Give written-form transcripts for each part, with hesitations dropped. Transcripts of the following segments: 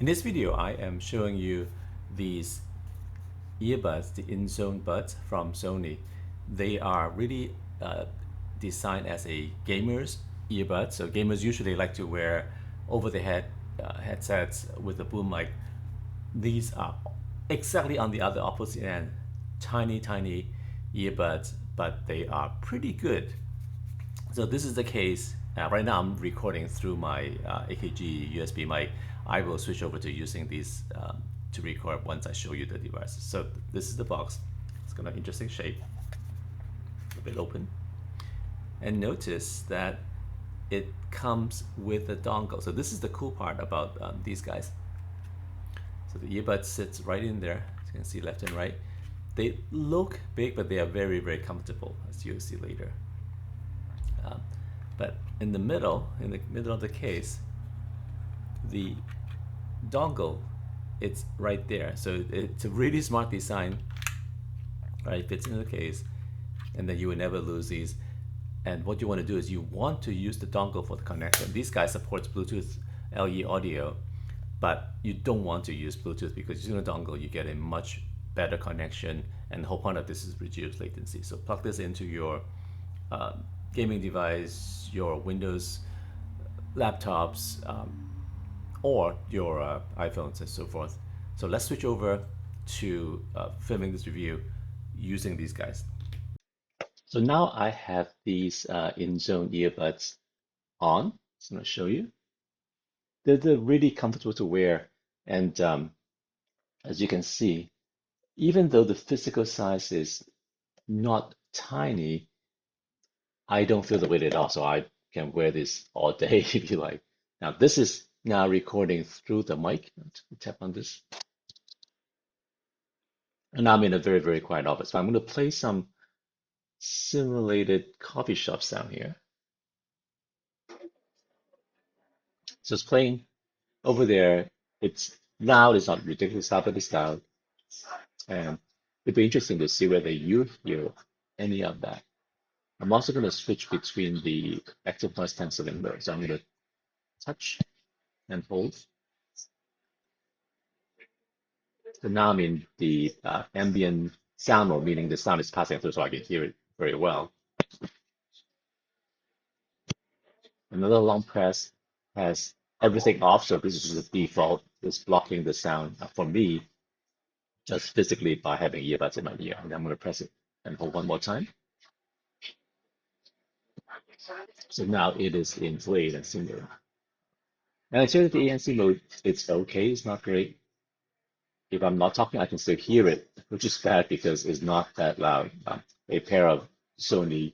In this video, I am showing you these earbuds, the Inzone buds from Sony. They are really designed as a gamer's earbud. So gamers usually like to wear over-the-head headsets with a boom mic. These are exactly on the other opposite end, tiny, tiny earbuds, but they are pretty good. So this is the case. Right now I'm recording through my AKG USB mic. I will switch over to using these to record once I show you the devices. So this is the box. It's got an interesting shape, a bit open. And notice that it comes with a dongle. So this is the cool part about these guys. So the earbud sits right in there. As you can see left and right. They look big, but they are very, very comfortable, as you'll see later. But in the middle of the case, the dongle, it's right there. So it's a really smart design, right? It fits into the case, and then you will never lose these. And what you want to do is you want to use the dongle for the connection. These guys supports Bluetooth LE audio, but you don't want to use Bluetooth because using a dongle, you get a much better connection. And the whole point of this is reduced latency. So plug this into your gaming device, your Windows laptops, or your iPhones and so forth. So let's switch over to filming this review using these guys. So now I have these Inzone earbuds on. So I'm going to show you. They're really comfortable to wear. And as you can see, even though the physical size is not tiny, I don't feel the weight at all. So I can wear this all day if you like. Now this is now recording through the mic. Tap on this. And I'm in a very, very quiet office. So I'm going to play some simulated coffee shop sound here. So it's playing over there. It's loud. It's not ridiculous loud, but it's loud. And it'd be interesting to see whether you hear any of that. I'm also going to switch between the active noise cancelling mode. So I'm going to touch and hold. So now I'm in the ambient sound mode, meaning the sound is passing through so I can hear it very well. Another long press has everything off, so this is the default. It's blocking the sound for me just physically by having earbuds in my ear. And I'm going to press it and hold one more time. So now it is in play and single. And I say that the ANC mode, it's okay, it's not great. If I'm not talking, I can still hear it, which is bad because it's not that loud. A pair of Sony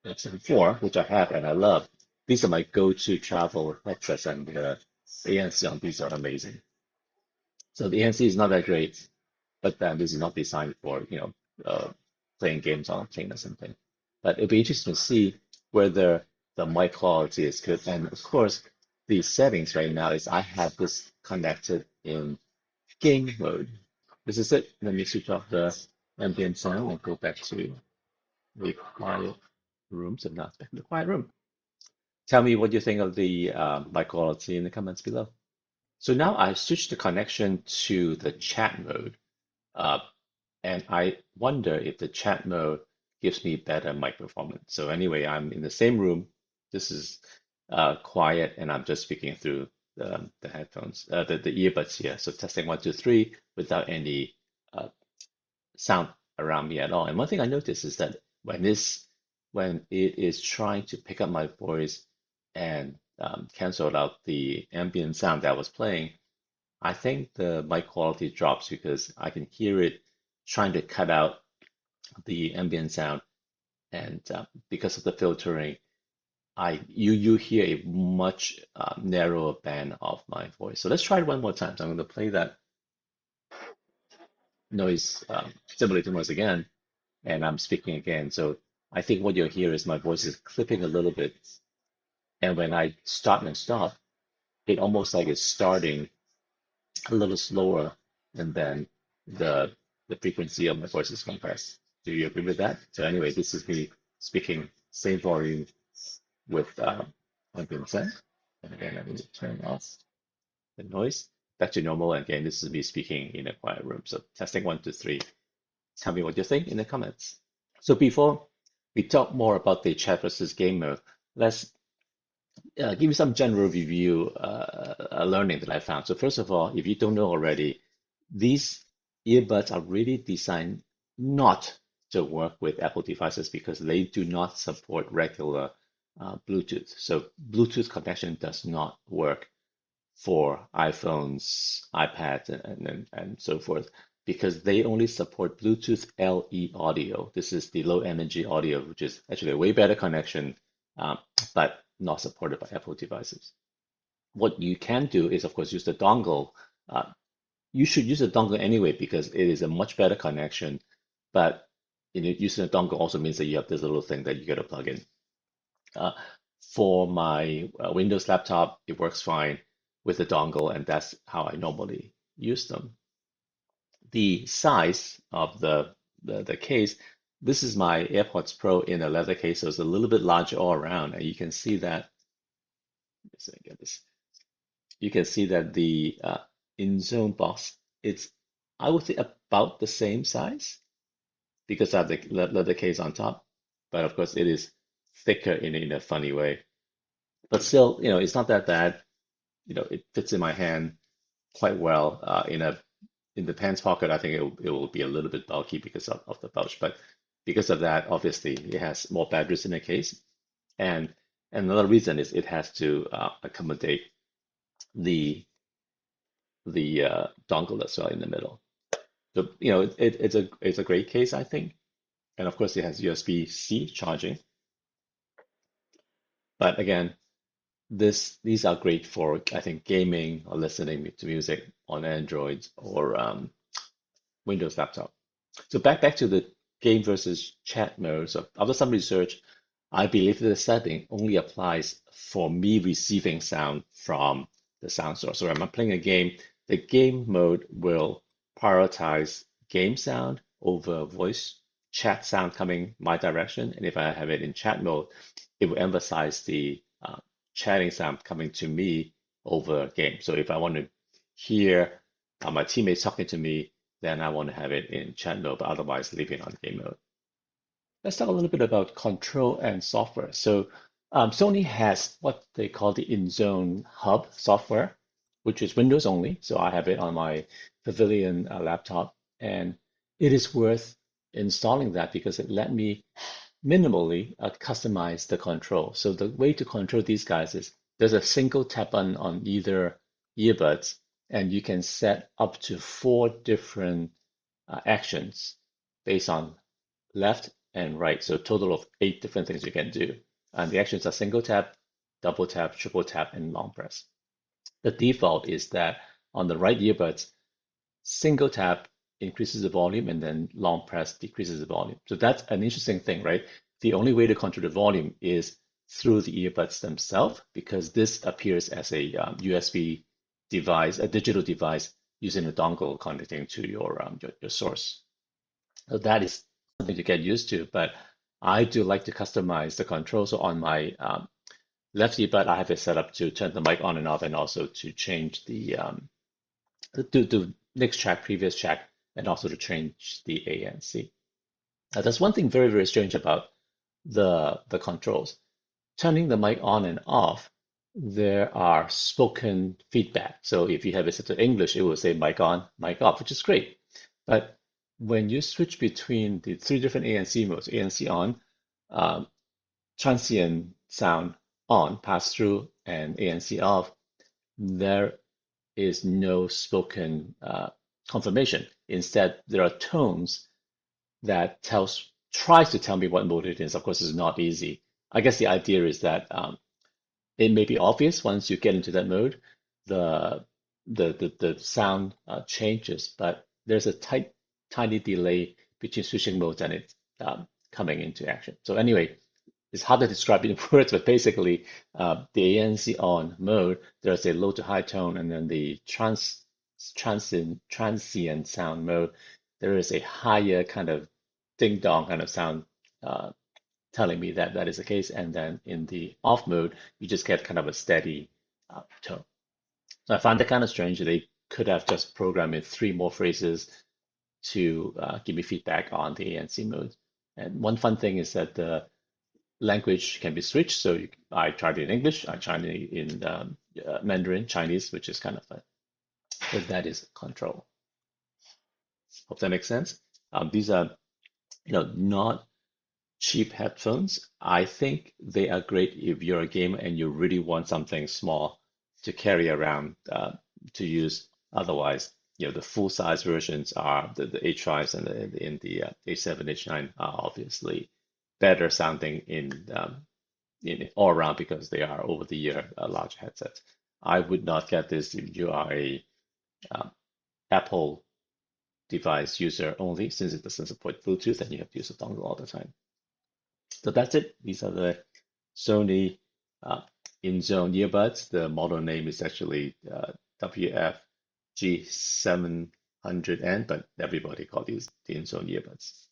XM4, which I have and I love. These are my go-to travel headsets, and the ANC on these are amazing. So the ANC is not that great, but then this is not designed for, playing games on a plane or something. But it'll be interesting to see whether the mic quality is good. And of course, the settings right now is I have this connected in game mode. This is it. Let me switch off the ambient sound and go back to the quiet room. So now it's back in the quiet room. Tell me what you think of the mic quality in the comments below. So now I've switched the connection to the chat mode. Uh, and I wonder if the chat mode gives me better mic performance. So anyway, I'm in the same room. This is quiet, and I'm just speaking through the headphones, the earbuds here. So testing 1, 2, 3 without any sound around me at all. And one thing I noticed is that when it is trying to pick up my voice and cancel out the ambient sound that was playing, I think the mic quality drops because I can hear it trying to cut out the ambient sound, and because of the filtering, you hear a much narrower band of my voice. So let's try it one more time. So I'm going to play that noise simulated noise again, and I'm speaking again. So I think what you'll hear is my voice is clipping a little bit, and when I start and stop, it almost like it's starting a little slower, and then the frequency of my voice is compressed. Do you agree with that? So anyway, this is me speaking same volume with 1%. And again, let me turn off. the noise back to normal. And again, this is me speaking in a quiet room. So testing 1, 2, 3. Tell me what you think in the comments. So before we talk more about the chat versus game mode, let's give you some general review learning that I found. So first of all, if you don't know already, these earbuds are really designed not to work with Apple devices because they do not support regular Bluetooth. So Bluetooth connection does not work for iPhones, iPads, and so forth because they only support Bluetooth LE audio. This is the low energy audio, which is actually a way better connection, but not supported by Apple devices. What you can do is, of course, use the dongle. Uh, you should use the dongle anyway because it is a much better connection. But using a dongle also means that you have this little thing that you got to plug in. Uh, for my Windows laptop, it works fine with the dongle, and that's how I normally use them. The size of the case, this is my AirPods Pro in a leather case, so it's a little bit larger all around, and you can see that. Let's see, get this. You can see that the InZone box, it's I would say about the same size because I have the leather case on top, but of course it is thicker in a funny way. But still, it's not that bad. It fits in my hand quite well. In the pants pocket, I think it will be a little bit bulky because of the pouch, but because of that, obviously it has more batteries in the case. And another reason is it has to accommodate the dongle as well in the middle. So it's a great case, I think. And of course, it has USB-C charging. But again, these are great for, I think, gaming or listening to music on Android or Windows laptop. So back to the game versus chat mode. So after some research, I believe that the setting only applies for me receiving sound from the sound source. So when I'm playing a game, the game mode will prioritize game sound over voice chat sound coming my direction. And if I have it in chat mode, it will emphasize the chatting sound coming to me over game. So if I want to hear my teammates talking to me, then I want to have it in chat mode, but otherwise leave it on game mode. Let's talk a little bit about control and software. So Sony has what they call the Inzone Hub software, which is Windows only. So I have it on my Pavilion laptop, and it is worth installing that because it let me minimally customize the control. So the way to control these guys is there's a single tap on either earbuds, and you can set up to 4 different actions based on left and right. So a total of 8 different things you can do. And the actions are single tap, double tap, triple tap, and long press. The default is that on the right earbuds, single tap increases the volume and then long press decreases the volume. So that's an interesting thing, right? The only way to control the volume is through the earbuds themselves because this appears as a USB device, a digital device using a dongle connecting to your source. So that is something to get used to, but I do like to customize the control. So on my left earbud, I have it set up to turn the mic on and off and also to change the next track, previous track, and also to change the ANC. There's one thing very, very strange about the controls. Turning the mic on and off, there are spoken feedback. So if you have it set to English, it will say mic on, mic off, which is great. But when you switch between the 3 different ANC modes, ANC on, um, transient sound on, pass through, and ANC off, there is no spoken confirmation. Instead, there are tones that tries to tell me what mode it is. Of course, it's not easy. I guess the idea is that it may be obvious once you get into that mode, the the sound changes, but there's a tiny delay between switching modes and it coming into action. So anyway, it's hard to describe in words, but basically, the ANC on mode, there's a low to high tone, and then the transient sound mode, there is a higher kind of ding dong kind of sound uh, telling me that that is the case. And then in the off mode, you just get kind of a steady tone. So I find that kind of strange. They could have just programmed in three more phrases to give me feedback on the ANC mode. And one fun thing is that the language can be switched. So I tried it in English, I tried it in Mandarin, Chinese, which is kind of fun. But that is control. Hope that makes sense. These are, not cheap headphones. I think they are great if you're a gamer and you really want something small to carry around to use. Otherwise, the full size versions are the H5s and the A7, H9 are obviously better sounding in all around because they are over the year large headsets. I would not get this if you are a um, Apple device user only, since it doesn't support Bluetooth and you have to use a dongle all the time. So that's it. These are the Sony uh, INZONE earbuds. The model name is actually WFG700N, but everybody calls these the INZONE earbuds.